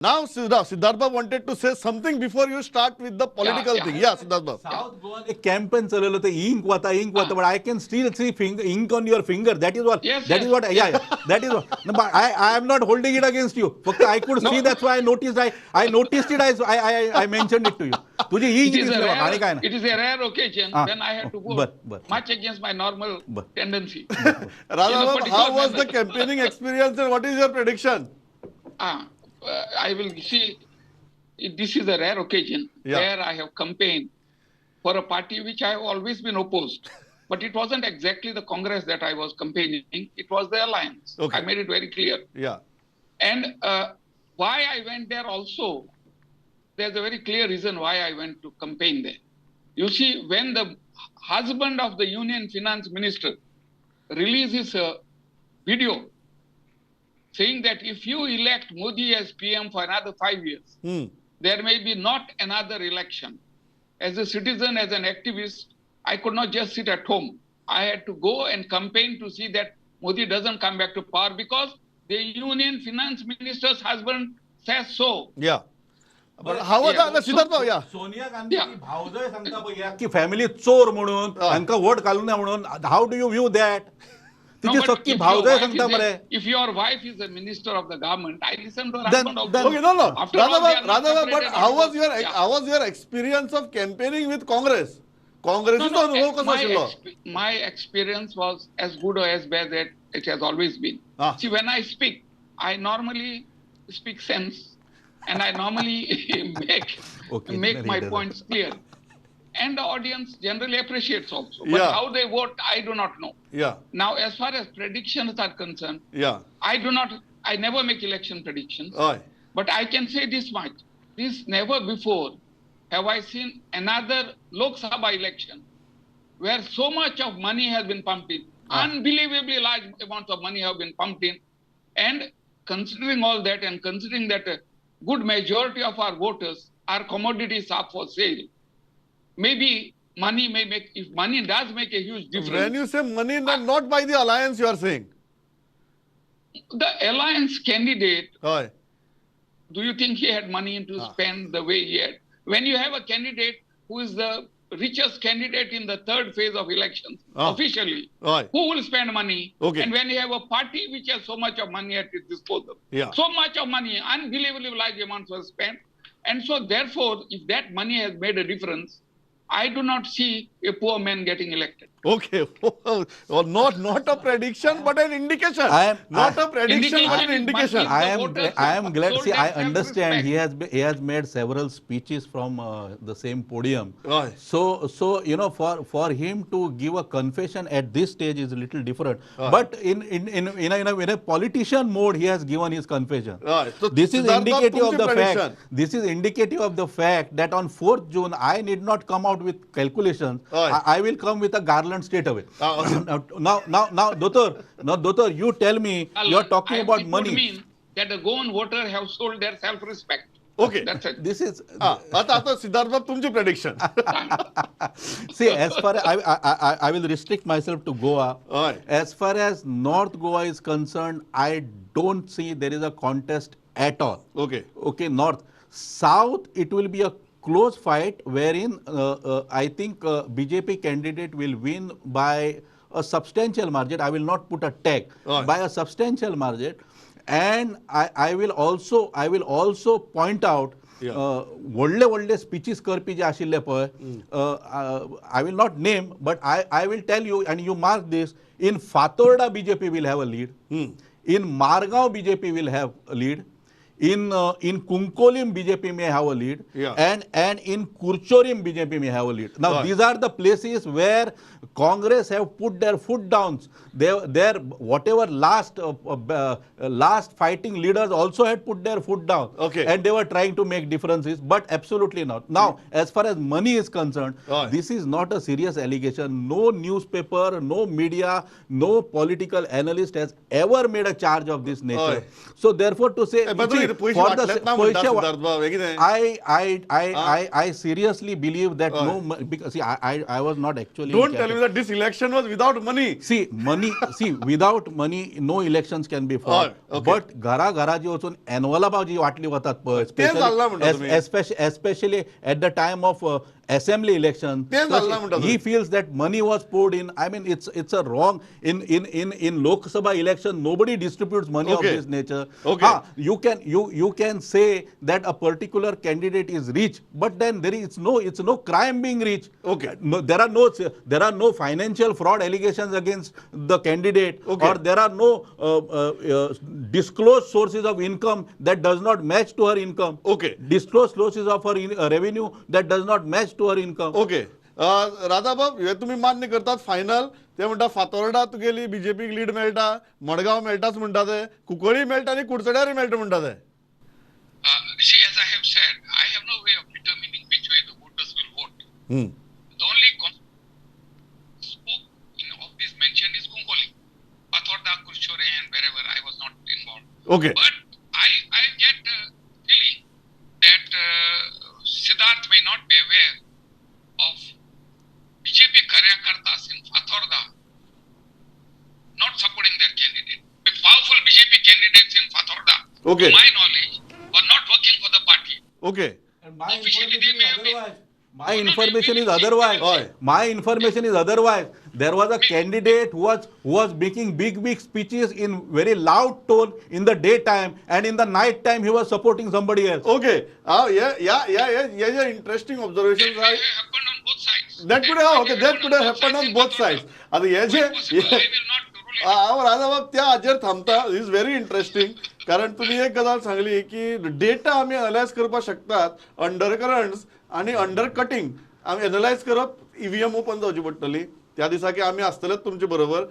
Now, Siddharth wanted to say something before you start with the political thing. Yeah, Siddharth. South Goa एक campaign चालवलं होतं ink wata, but I can still see ink on your finger. That is what. Yes, that yes. is what. Yeah. That is what. No, but I am not holding it against you. फक्त I could see. That's why I noticed. I noticed it. I mentioned it to you. तुझी ink दिसली बघ आणि काय नाही. It is a rare occasion when I had to vote much against my normal tendency. Radharao, how was the campaigning experience and what is your prediction? I will see. This is a rare occasion where I have campaigned for a party which I have always been opposed. But it wasn't exactly the Congress that I was campaigning. It was the alliance. Okay. I made it very clear. Yeah. And why I went there also, there's a very clear reason why I went to campaign there. You see, when the husband of the Union Finance Minister releases a video saying that if you elect Modi as PM for another 5 years, there may be not another election. As a citizen, as an activist, I could not just sit at home. I had to go and campaign to see that Modi doesn't come back to power because the Union Finance Minister's husband says so. Yeah. But how was that, Siddharth? Yeah. Sonia गांधीची भावजय सांगता बघा की family चोर म्हणून त्यांना vote घालू नये म्हणून. How do you view that? तिची सक्की भावजय सांगता बरे. If your wife is a minister of the government, I listen to her husband also. Okay, no. Radharao, but how was your experience of campaigning with Congress? Congress is my experience was as good or as bad as it has always been. See, when I speak, I normally speak sense, and I normally make my points clear. And the audience generally appreciates also. But how they vote, I do not know. Yeah. Now, as far as predictions are concerned, I never make election predictions. But I can say this much. This never before have I seen another Lok Sabha election where so much of money has been pumped in. Unbelievably large amounts of money have been pumped in. And considering all that and considering that a good majority of our voters are commodities up for sale, maybe money may make, if money does make a huge difference. When you say money, not by the alliance, you are saying? The alliance candidate, do you think he had money to spend the way he had? When you have a candidate who is the richest candidate in the third phase of elections, officially, who will spend money? And when you have a party which has so much of money at its disposal, so much of money, unbelievably large amounts were spent. And so therefore, if that money has made a difference, I do not see a poor man getting elected. Okay. Well, not a prediction, but an indication. Not a prediction, but an indication. I am glad. See, I understand he has made several speeches from the same podium. So you know, for him to give a confession at this stage is a little different. But in a politician mode, he has given his confession. So this is indicative of the fact. This is indicative of the fact that on 4th June, I need not come out with calculations. I will come with a garland straight away. Now, Dr. You tell me, you're talking about money. It would mean that the Goan voter have sold their self-respect. Okay. That's it. This is... Siddharth, tumchi prediction. See, as far as I will restrict myself to Goa. As far as North Goa is concerned, I don't see there is a contest at all. Okay, North. South, it will be a close fight wherein I think BJP candidate will win by a substantial margin. I will not put a tag, by a substantial margin. And I will also point out व्हडले speeches करपी जे आशिल्ले पळय, I will not name, but I will tell you, and you mark this, in Fatorda BJP will have a lead, in Margao BJP will have a lead, in Kunkolim BJP may have a lead, and in Kurchorim BJP may have a lead. Now these are the places where Congress have put their foot down. Their whatever last fighting leaders also had put their foot down, and they were trying to make differences, but absolutely not. Now, as far as money is concerned, this is not a serious allegation. No newspaper, no media, no political analyst has ever made a charge of this nature. So therefore, to say, I seriously believe that because see, I was not actually. Don't tell me that this election was without money. See, without money, no elections can be fought. But घरा जी वचून एनवलपां जी वाटली वतात पळय, especially at the time of assembly election, he feels that money was poured in. I mean, it's a wrong in Lok Sabha election. Nobody distributes money of this nature. You can say that a particular candidate is rich, but then it's no crime being rich. No, there are no financial fraud allegations against the candidate, or there are no disclosed sources of income that does not match to her income. Disclosed sources of her revenue that does not match to her income. राधाबाब, हे तुम्ही मान्य करतात final. ते म्हणटा फातोर्डा तुगेली बीजेपीक lead मेळटा, मडगांव मेळटाच म्हणटा ते, कुंकळी मेळटा आणि कुडचड्यार मेळटा म्हणटा ते. See, as I have said, I have no way of determining which way the voters will vote. The only spoke of this mention is Konkani, Pathorda, Kurchore, and wherever I was not involved. But I get a feeling that Siddharth may not be aware of BJP Karyakartas in Pathorda not supporting their candidate. The powerful BJP candidates in Pathorda, to my knowledge, were not working for the party. And my information is otherwise. My information is otherwise. There was a candidate who was making big speeches in very loud tone in the daytime, and in the night time he was supporting somebody else. Yeah, interesting observations. That may have happened on both sides. That could have happened on both sides. I will not rule it. राधाबाब त्या हाजेर थांबता. Is very interesting. कारण तुम्ही एक गजाल सांगली की data आम्ही अनालायज करपाक शकतात, अंडरकरंट्स आणि अंडरकटिंग आम्ही एनालायज करप ईव्हीएम ओपन जावची पडटली. त्या दिसाकी आम्ही आसतलेच तुमचे बरोबर.